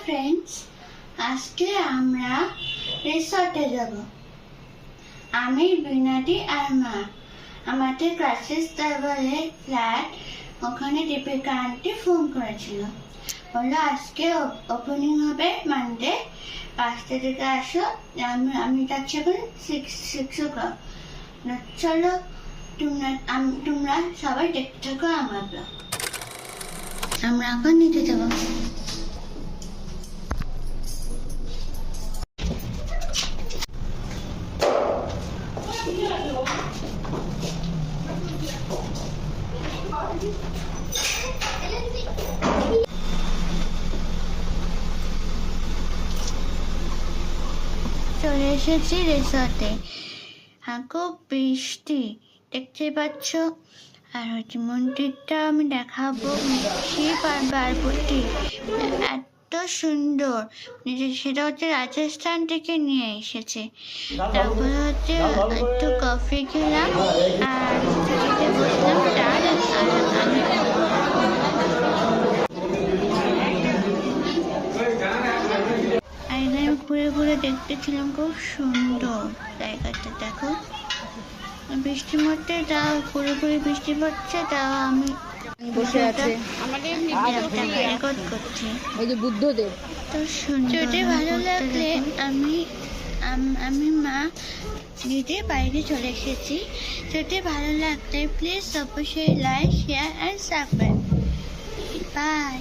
Friends, আজকে আমরা রিসর্টে যাব। আমি বিনাদি আর মা। আমাদের ক্লাসের স্টারবেলের ফ্ল্যাট, ওখানে দীপিকা আন্টি ফোন করেছিল, বললো আজকে ওপেনিং হবে মানডে, 5টা থেকে আসো। আমি যাচ্ছি এখন 6 o'clock। চলো তোমরা সবাই দেখতে থাকো আমার ব্লগ। আমরা এখন নিতে যাবো। চলে এসেছি রিসর্টে। খুব বৃষ্টি, দেখতে পাচ্ছ। আর মন্দিরটা আমি দেখাবো, শিব আর পার্বতী, এত সুন্দর। সেটা হচ্ছে রাজস্থান থেকে নিয়ে এসেছে। তারপরে হচ্ছে একটু কফি খেলাম আর বসলাম। আমি ঘুরে ঘুরে দেখতেছিলাম, খুব সুন্দর জায়গাটা। দেখো, বৃষ্টির মধ্যে তাও পুরোপুরি বৃষ্টি পড়ছে, তাও আমি বসে আছে রেকর্ড করছি। ওই যে বুদ্ধদেব। তো সুন্দর। যদি ভালো লাগলে আমি মা নিজে বাইরে চলে এসেছি। যদি ভালো লাগলে প্লিজ অবশ্যই like, share and subscribe. By.